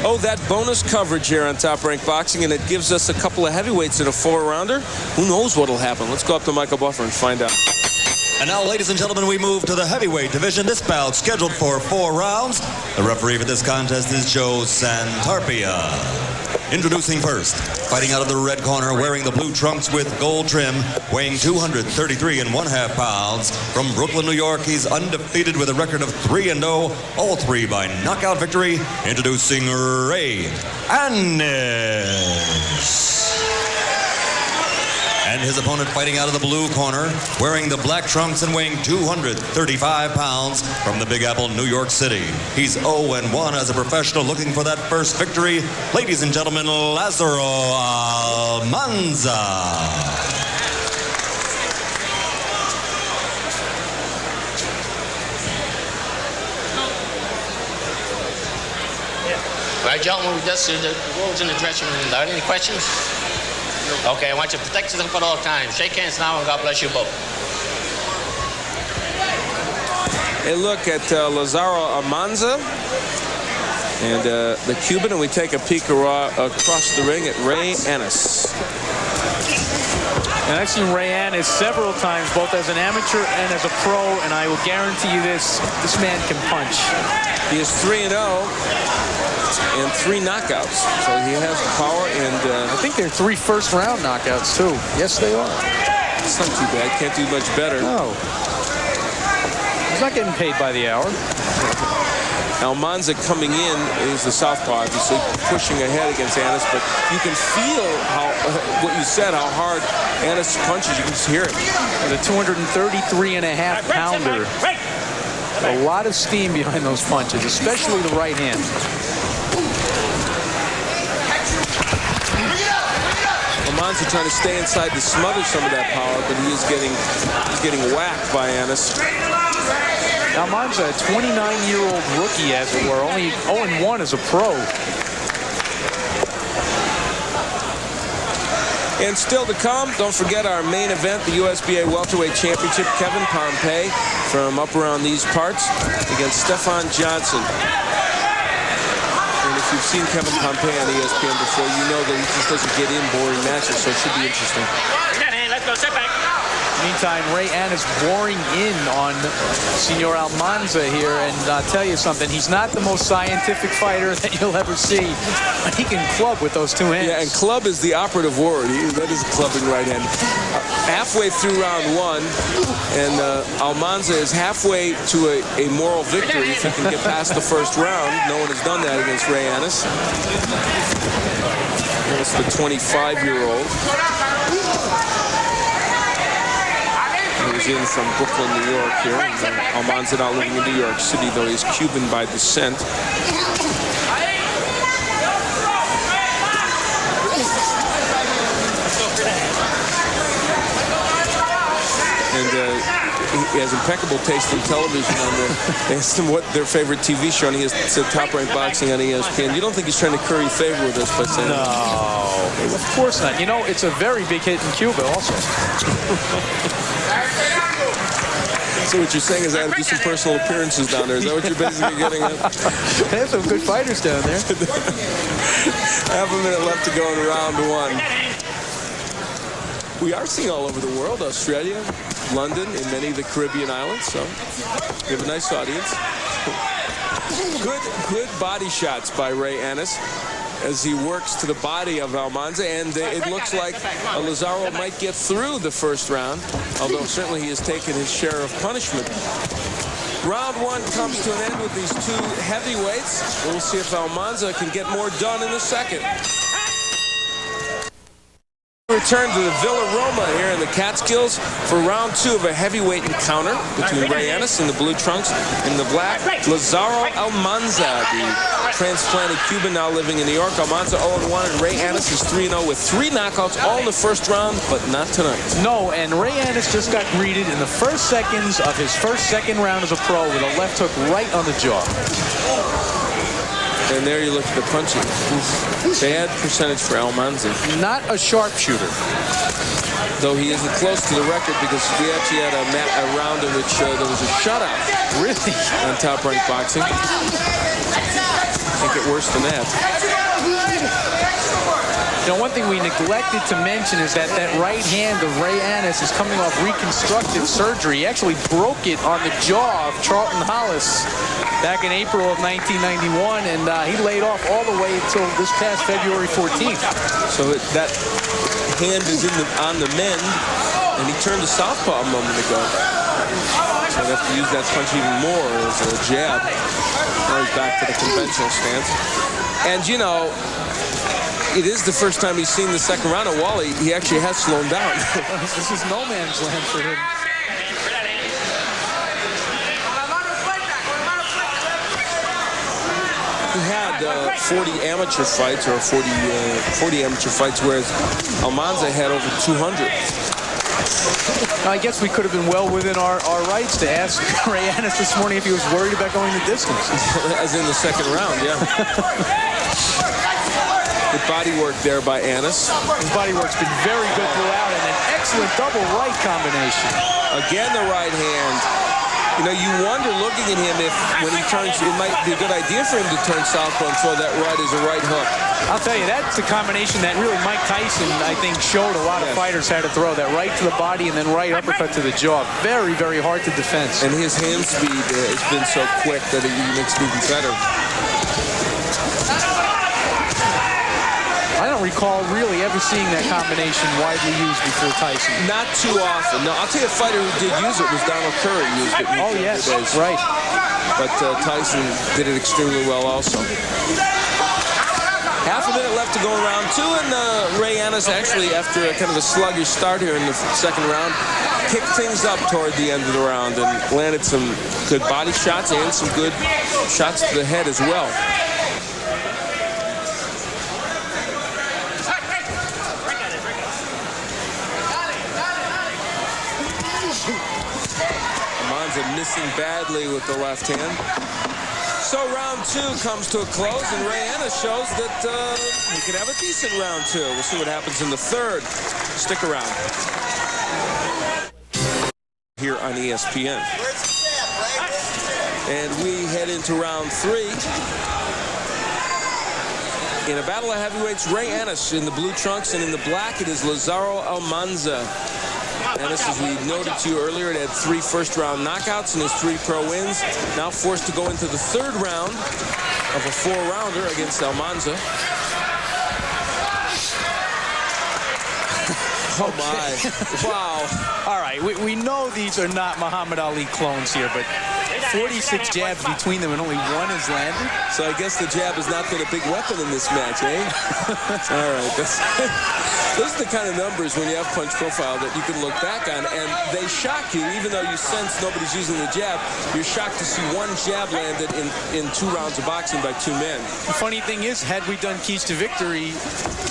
Oh, that bonus coverage here on Top Rank Boxing, and it gives us a couple of heavyweights in a 4-rounder. Who knows what'll happen? Let's go up to Michael Buffer and find out. And now, ladies and gentlemen, we move to the heavyweight division. This bout scheduled for 4 rounds. The referee for this contest is Joe Santarpia. Introducing first, fighting out of the red corner, wearing the blue trunks with gold trim, weighing 233.5 pounds. From Brooklyn, New York, he's undefeated with a record of 3-0, all 3 by knockout victory. Introducing Ray Annis. And his opponent fighting out of the blue corner, wearing the black trunks and weighing 235 pounds from the Big Apple, New York City. He's 0-1 as a professional, looking for that first victory. Ladies and gentlemen, Lazaro Almanza. Right, gentlemen, we just the rules in the dressing room. Are there any questions? Okay, I want you to protect yourself at all times. Shake hands now, and God bless you both. A look at Lazaro Almanza and the Cuban, and we take a peek across the ring at Ray Annis. And I've seen Ray Annis several times, both as an amateur and as a pro, and I will guarantee you this man can punch. He is 3-0. And 3 knockouts, so he has power. And I think they're 3 first-round knockouts too. Yes, they are. It's not too bad. Can't do much better. No, he's not getting paid by the hour. Almanza coming in is the southpaw, obviously pushing ahead against Annis, but you can feel how what you said, how hard Annis punches. You can just hear it. The 233.5-pounder. A lot of steam behind those punches, especially the right hand. Almanza trying to stay inside to smother some of that power, but he's getting whacked by Annis. Almanza, a 29-year-old rookie, as it were, only 0-1 as a pro. And still to come, don't forget our main event, the USBA Welterweight Championship. Kevin Pompey from up around these parts against Stefan Johnson. And if you've seen Kevin Pompey on ESPN before, you know that he just doesn't get in boring matches, so it should be interesting. Let's go, sit back. Meantime, Ray Annis boring in on Senor Almanza here, and I'll tell you something, he's not the most scientific fighter that you'll ever see. He can club with those 2 hands. Yeah, and club is the operative word. That is clubbing right hand. Halfway through round 1, and Almanza is halfway to a moral victory if he can get past the first round. No one has done that against Ray Annis. That's the 25-year-old. He was in from Brooklyn, New York here. And, Almanza now living in New York City, though he's Cuban by descent. And he has impeccable taste in television. They asked him what their favorite TV show, and he said Top Rank Boxing on ESPN. You don't think he's trying to curry favor with us by saying that? No, of course not. You know, it's a very big hit in Cuba also. So what you're saying is I have to do some personal appearances down there. Is that what you're basically getting at? They have some good fighters down there. Half a minute left to go in round 1. We are seeing all over the world, Australia, London, and many of the Caribbean islands, so we have a nice audience. Good body shots by Ray Annis as he works to the body of Almanza, and it looks like Lazaro might get through the first round, although certainly he has taken his share of punishment. Round 1 comes to an end with these 2 heavyweights. We'll see if Almanza can get more done in the second. Return to the Villa Roma here in the Catskills for round 2 of a heavyweight encounter between Ray Annis in the blue trunks and the black Lazaro Almanza, the transplanted Cuban now living in New York. Almanza 0-1 and Ray Annis is 3-0 with 3 knockouts all in the first round, but not tonight. No, and Ray Annis just got greeted in the first seconds of his second round as a pro with a left hook right on the jaw. And there you look at the punching. Bad percentage for Almanza. Not a sharpshooter. Though he isn't close to the record because we actually had a round in which there was a shutout. Really? On Top Rank Boxing. Can't get worse than that. You know, one thing we neglected to mention is that right hand of Ray Annis is coming off reconstructive surgery. He actually broke it on the jaw of Charlton Hollis back in April of 1991, and he laid off all the way until this past February 14th. So that hand is on the mend, and he turned to southpaw a moment ago. So they have to use that punch even more as a jab. Now he's back to the conventional stance. And, you know, it is the first time he's seen the second round of Wally. He actually has slowed down. This is no man's land for him. He had 40 amateur fights, or 40 amateur fights, whereas Almanza had over 200. I guess we could have been well within our rights to ask Ray Annis this morning if he was worried about going the distance. As in the second round, yeah. Good body work there by Annis. His body work's been very good throughout, and an excellent double right combination. Again, the right hand. You know, you wonder looking at him if when he turns, it might be a good idea for him to turn southpaw and throw that right as a right hook. I'll tell you, that's the combination that really Mike Tyson, I think, showed a lot of fighters how to throw. That right to the body and then right uppercut to the jaw. Very, very hard to defend. And his hand speed has been so quick that it makes it even better. I don't recall really ever seeing that combination widely used before Tyson. Not too often. No, I'll tell you a fighter who did use it was Donald Curry. Used it. Oh, yes, days. right. But Tyson did it extremely well also. Half a minute left to go in round two, and Ray Annis actually, after a kind of a sluggish start here in the second round, kicked things up toward the end of the round and landed some good body shots and some good shots to the head as well. Missing badly with the left hand. So round two comes to a close, and Ray Annis shows that he can have a decent round two. We'll see what happens in the third. Stick around. Here on ESPN. And we head into round three. In a battle of heavyweights, Ray Annis in the blue trunks, and in the black it is Lazaro Almanza. Annis, as we noted to you earlier, it had 3 first-round knockouts in his 3 pro wins. Now forced to go into the third round of a 4-rounder against Almanza. Oh, my. Wow. All right, we know these are not Muhammad Ali clones here, but 46 jabs between them and only 1 is landed. So I guess the jab has not been a big weapon in this match, eh? All right. Those are the kind of numbers when you have Punch Profile that you can look back on, and they shock you. Even though you sense nobody's using the jab, you're shocked to see 1 jab landed in 2 rounds of boxing by 2 men. The funny thing is, had we done keys to victory,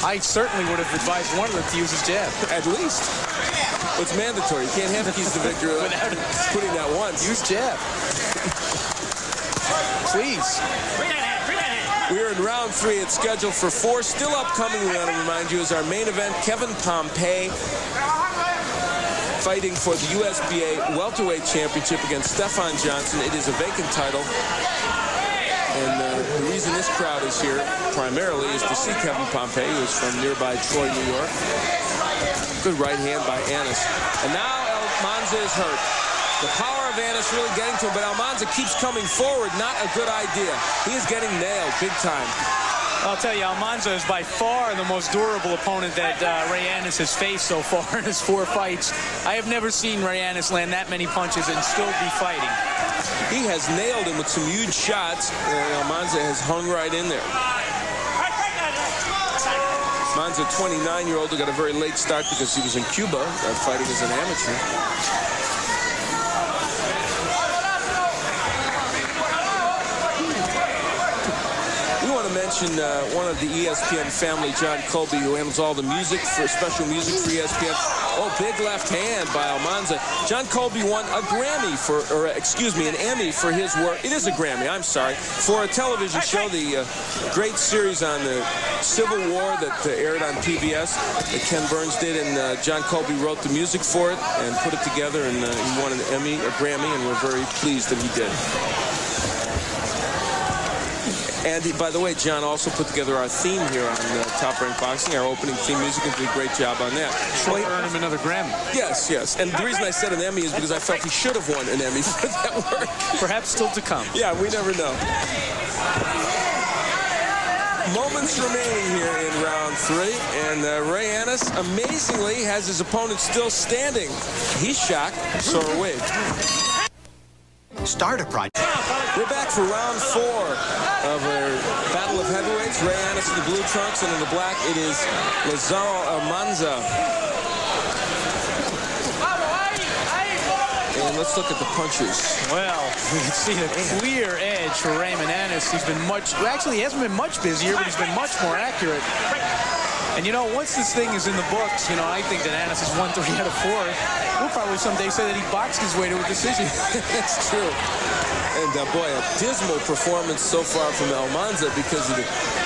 I certainly would have advised one of them to use his jab. At least. It's mandatory. You can't have keys to victory without putting that once. Use jab. Please. We're in round 3. It's scheduled for 4. Still upcoming, we want to remind you, is our main event. Kevin Pompey fighting for the USBA welterweight championship against Stefan Johnson. It is a vacant title. And the reason this crowd is here primarily is to see Kevin Pompey, who is from nearby Troy, New York. Good right hand by Annis. And now Almanza is hurt. The power of Annis really getting to him, but Almanza keeps coming forward. Not a good idea. He is getting nailed big time. I'll tell you, Almanza is by far the most durable opponent that Ray Annis has faced so far in his 4 fights. I have never seen Ray Annis land that many punches and still be fighting. He has nailed him with some huge shots, and Almanza has hung right in there. Almanza, 29-year-old, who got a very late start because he was in Cuba fighting as an amateur. Mention one of the ESPN family, John Colby, who handles all the music for special music for ESPN. Oh, big left hand by Almanza. John Colby won a Grammy an Emmy for his work. It is a Grammy, I'm sorry, for a television show, the great series on the Civil War that aired on PBS that Ken Burns did, and John Colby wrote the music for it and put it together, and he won an Emmy, a Grammy, and we're very pleased that he did. And by the way, John also put together our theme here on Top Rank Boxing, our opening theme music, and did a great job on that. Should earn him another Grammy. Yes, yes. And the reason I said an Emmy is because I felt he should have won an Emmy for that work. Perhaps still to come. Yeah, we never know. Moments remaining here in round 3, and Ray Ennis amazingly has his opponent still standing. He's shocked, so are we. Start a project. We're back for round 4 of our battle of heavyweights. Ray Ennis in the blue trunks, and in the black it is Lazaro Almanza. And let's look at the punches. Well, we can see a clear edge for Raymond Ennis. He's been actually he hasn't been much busier, but he's been much more accurate. And you know, once this thing is in the books, you know, I think that Ennis has won 3 out of 4. We'll probably someday say that he boxed his way to a decision. That's true. And boy, a dismal performance so far from Almanza because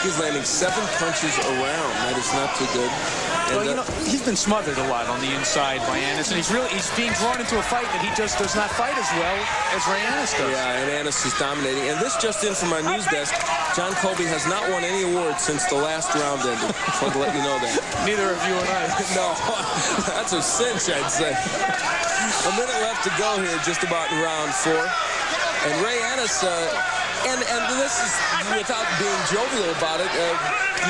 he's landing 7 punches around. That is not too good. And, well, you know, he's been smothered a lot on the inside by Ennis, and he's being drawn into a fight that he just does not fight as well as Ray Ennis does. Yeah, and Ennis is dominating. And this just in from our news desk, John Colby has not won any awards since the last round ended. Just wanted to let you know that. Neither of you and I. No, that's a cinch, I'd say. A minute left to go here, just about in round 4. And Ray Ennis, and this is without being jovial about it,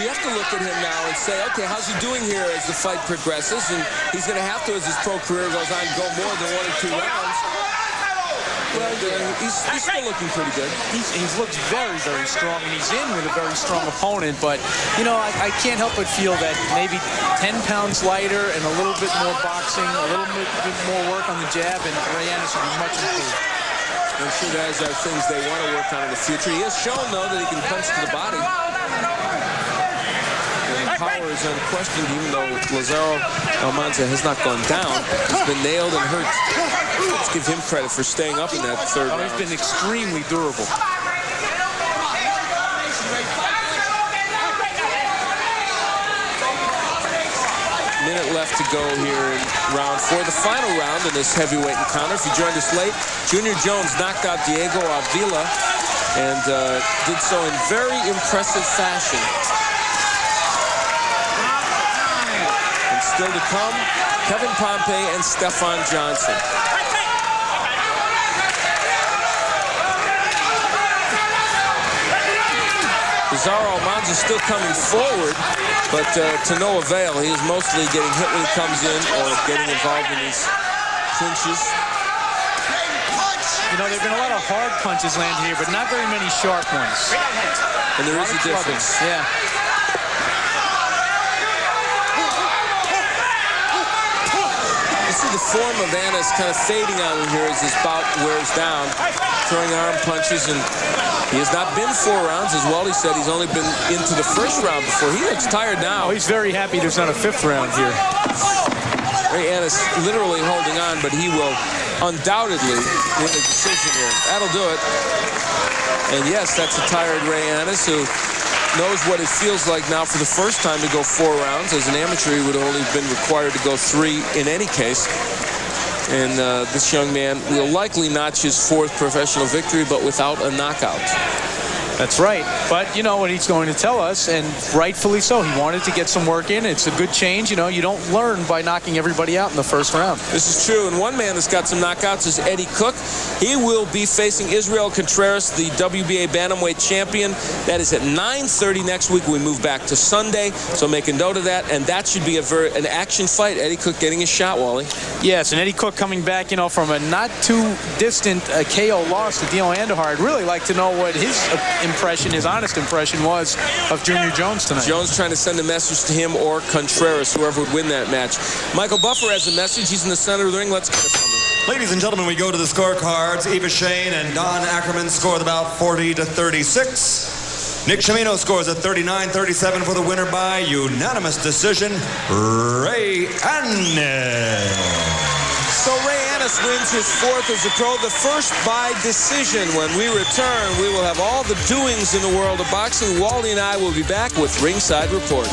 you have to look at him now and say, okay, how's he doing here as the fight progresses? And he's going to have to, as his pro career goes on, go more than 1 or 2 rounds. Well, he's still looking pretty good. He's looked very, very strong, and he's in with a very strong opponent. But, you know, I can't help but feel that maybe 10 pounds lighter and a little bit more boxing, a little bit more work on the jab, and Ray Ennis will be much improved. I'm sure guys are things they want to work on in the future. He has shown, though, that he can punch to the body. And power is unquestioned, even though Lazaro Almanza has not gone down. He's been nailed and hurt. Let's give him credit for staying up in that 3rd round. He's been extremely durable. Minute left to go here in round 4, the final round in this heavyweight encounter. If you joined us late, Junior Jones knocked out Diego Avila and did so in very impressive fashion. And still to come, Kevin Pompey and Stefan Johnson. Lazaro Almanza still coming forward, but to no avail. He is mostly getting hit when he comes in or getting involved in these clinches. You know, there have been a lot of hard punches landed here, but not very many sharp ones. And there is a difference. Yeah. You see the form of Ennis kind of fading on him here as his bout wears down, throwing arm punches, and he has not been 4 rounds. As Wally said, he's only been into the 1st round before. He looks tired now. Oh, he's very happy there's not a 5th round here. Ray Ennis literally holding on, but he will undoubtedly win a decision here. That'll do it. And yes, that's a tired Ray Ennis who knows what it feels like now for the first time to go 4 rounds. As an amateur, he would have only been required to go 3 in any case. And this young man will likely notch his 4th professional victory, but without a knockout. That's right. But you know what he's going to tell us, and rightfully so. He wanted to get some work in. It's a good change. You know, you don't learn by knocking everybody out in the 1st round. This is true. And one man that's got some knockouts is Eddie Cook. He will be facing Israel Contreras, the WBA bantamweight champion. That is at 9:30 next week. We move back to Sunday, so make a note of that. And that should be an action fight. Eddie Cook getting his shot, Wally. Yes, and Eddie Cook coming back, you know, from a not too distant KO loss to Dino Andahar. I'd really like to know what his impression, his honest impression was of Junior Jones tonight. Jones trying to send a message to him or Contreras, whoever would win that match. Michael Buffer has a message. He's in the center of the ring. Let's get it from him. Ladies and gentlemen, we go to the scorecards. Eva Shane and Don Ackerman score about 40-36. Nick Cimino scores at 39-37 for the winner by unanimous decision, Ray Ennis. So Ray Ennis wins his 4th as a pro, the first by decision. When we return, we will have all the doings in the world of boxing. Wally and I will be back with Ringside Report.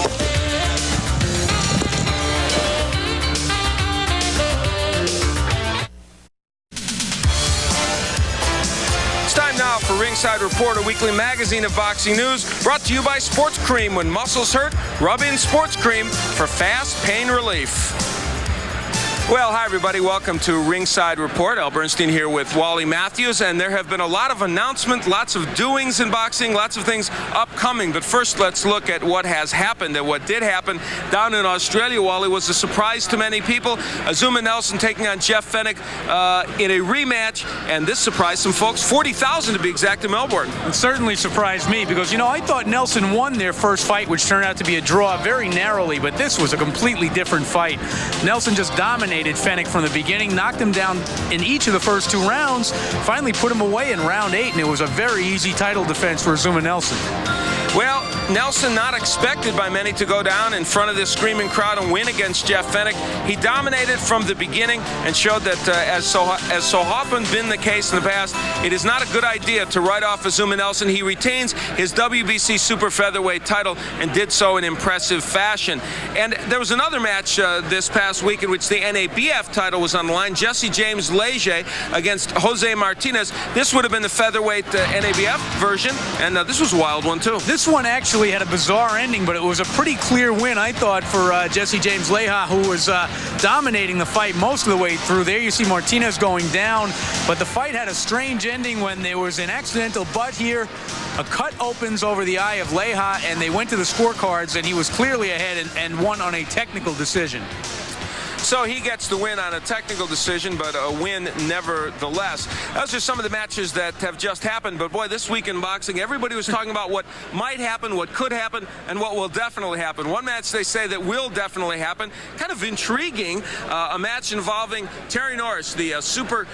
It's time now for Ringside Report, a weekly magazine of boxing news, brought to you by Sports Cream. When muscles hurt, rub in Sports Cream for fast pain relief. Well, hi, everybody. Welcome to Ringside Report. Al Bernstein here with Wally Matthews, and there have been a lot of announcements, lots of doings in boxing, lots of things upcoming. But first, let's look at what has happened. And what did happen down in Australia, Wally, was a surprise to many people. Azuma Nelson taking on Jeff Fenech in a rematch, and this surprised some folks. 40,000 to be exact in Melbourne. It certainly surprised me because, I thought Nelson won their first fight, which turned out to be a draw very narrowly, but this was a completely different fight. Nelson just dominated Fenech from the beginning, knocked him down in each of the first 2 rounds, finally put him away in round 8, and it was a very easy title defense for Azuma Nelson. Well, Nelson not expected by many to go down in front of this screaming crowd and win against Jeff Fenech. He dominated from the beginning and showed that, as so often been the case in the past, it is not a good idea to write off Azuma Nelson. He retains his WBC super featherweight title and did so in impressive fashion. And there was another match this past week in which the NABF title was on the line. Jesse James Leger against Jose Martinez. This would have been the featherweight NABF version, and this was a wild one too. This one actually had a bizarre ending, but it was a pretty clear win, I thought, for Jesse James Leja, who was dominating the fight most of the way through. There you see Martinez going down, but the fight had a strange ending when there was an accidental butt here. A cut opens over the eye of Leja, and they went to the scorecards, and he was clearly ahead and won on a technical decision. So he gets the win on a technical decision, but a win nevertheless. Those are some of the matches that have just happened. But boy, this week in boxing, everybody was talking about what might happen, what could happen, and what will definitely happen. One match they say that will definitely happen, kind of intriguing, a match involving Terry Norris, the super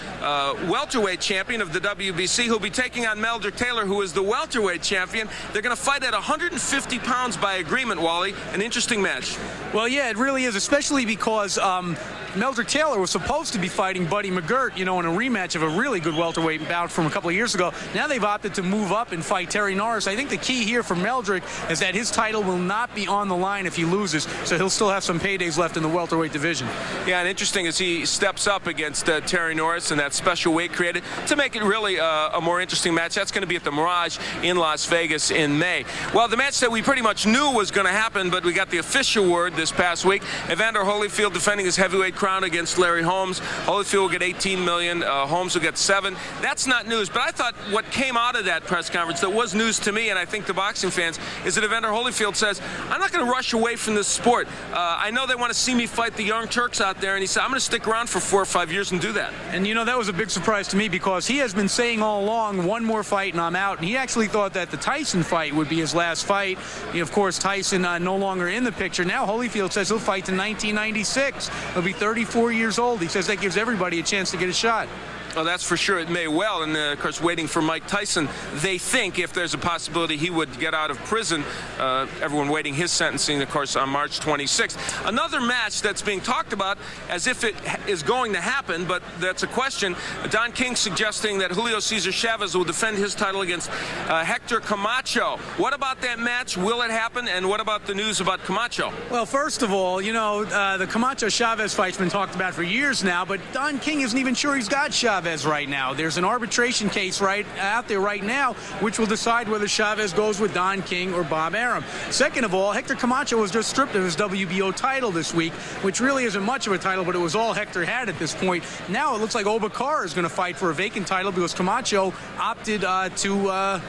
welterweight champion of the WBC, who'll be taking on Meldrick Taylor, who is the welterweight champion. They're going to fight at 150 pounds by agreement, Wally. An interesting match. Well, yeah, it really is, especially because Meldrick Taylor was supposed to be fighting Buddy McGirt, in a rematch of a really good welterweight bout from a couple of years ago. Now they've opted to move up and fight Terry Norris. I think the key here for Meldrick is that his title will not be on the line if he loses, so he'll still have some paydays left in the welterweight division. Yeah, and interesting as he steps up against Terry Norris and that special weight created to make it really a more interesting match. That's going to be at the Mirage in Las Vegas in May. Well, the match that we pretty much knew was going to happen, but we got the official word this past week. Evander Holyfield defending his heavyweight crown against Larry Holmes. Holyfield will get $18 million. Holmes will get $7 million. That's not news, but I thought what came out of that press conference that was news to me, and I think to boxing fans, is that Evander Holyfield says, I'm not going to rush away from this sport. I know they want to see me fight the Young Turks out there, and he said, I'm going to stick around for 4 or 5 years and do that. And that was a big surprise to me because he has been saying all along, one more fight and I'm out, and he actually thought that the Tyson fight would be his last fight. Of course, Tyson no longer in the picture. Now Holyfield says he'll fight to 1996. He'll be 34 years old. He says that gives everybody a chance to get a shot. Well, that's for sure. It may well. And, of course, waiting for Mike Tyson, they think if there's a possibility he would get out of prison, everyone waiting his sentencing, of course, on March 26th. Another match that's being talked about as if it is going to happen, but that's a question. Don King suggesting that Julio Cesar Chavez will defend his title against Hector Camacho. What about that match? Will it happen? And what about the news about Camacho? Well, first of all, the Camacho-Chavez fight's been talked about for years now, but Don King isn't even sure he's got Chavez right now. There's an arbitration case out there right now which will decide whether Chavez goes with Don King or Bob Arum. Second of all, Hector Camacho was just stripped of his WBO title this week, which really isn't much of a title, but it was all Hector had at this point. Now it looks like Obakar is going to fight for a vacant title because Camacho opted to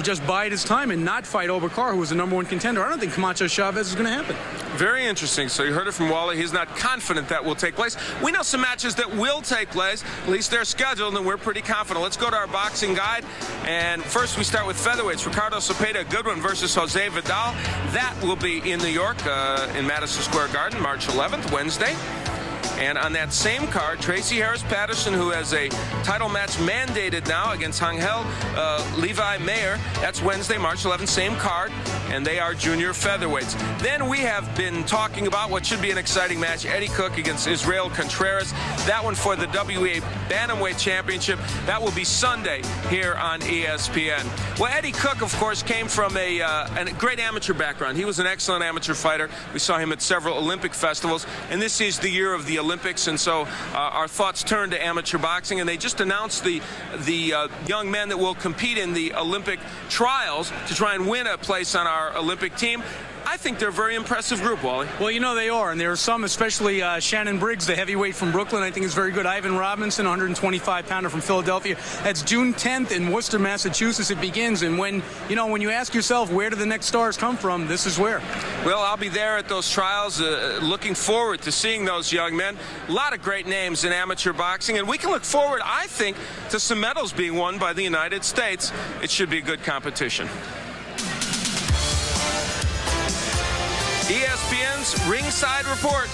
just bide his time and not fight Obakar, who was the #1 contender. I don't think Camacho-Chavez is going to happen. Very interesting. So you heard it from Wally. He's not confident that will take place. We know some matches that will take place. At least they're scheduled, and we're pretty confident. Let's go to our boxing guide. And first we start with featherweights. Ricardo Cepeda, a good one, versus Jose Vidal. That will be in New York in Madison Square Garden, March 11th, Wednesday. And on that same card, Tracy Harris-Patterson, who has a title match mandated now against Angel Levi Mayer. That's Wednesday, March 11th, same card, and they are junior featherweights. Then we have been talking about what should be an exciting match, Eddie Cook against Israel Contreras. That one for the WBA Bantamweight Championship. That will be Sunday here on ESPN. Well, Eddie Cook, of course, came from a great amateur background. He was an excellent amateur fighter. We saw him at several Olympic festivals, and this is the year of the Olympics, and so our thoughts turn to amateur boxing. And they just announced the young men that will compete in the Olympic trials to try and win a place on our Olympic team. I think they're a very impressive group, Wally. Well, you know they are, and there are some, especially Shannon Briggs, the heavyweight from Brooklyn, I think is very good. Ivan Robinson, 125-pounder from Philadelphia. That's June 10th in Worcester, Massachusetts. It begins, and when you ask yourself where do the next stars come from, this is where. Well, I'll be there at those trials, looking forward to seeing those young men. A lot of great names in amateur boxing, and we can look forward, I think, to some medals being won by the United States. It should be a good competition. ESPN's Ringside Report.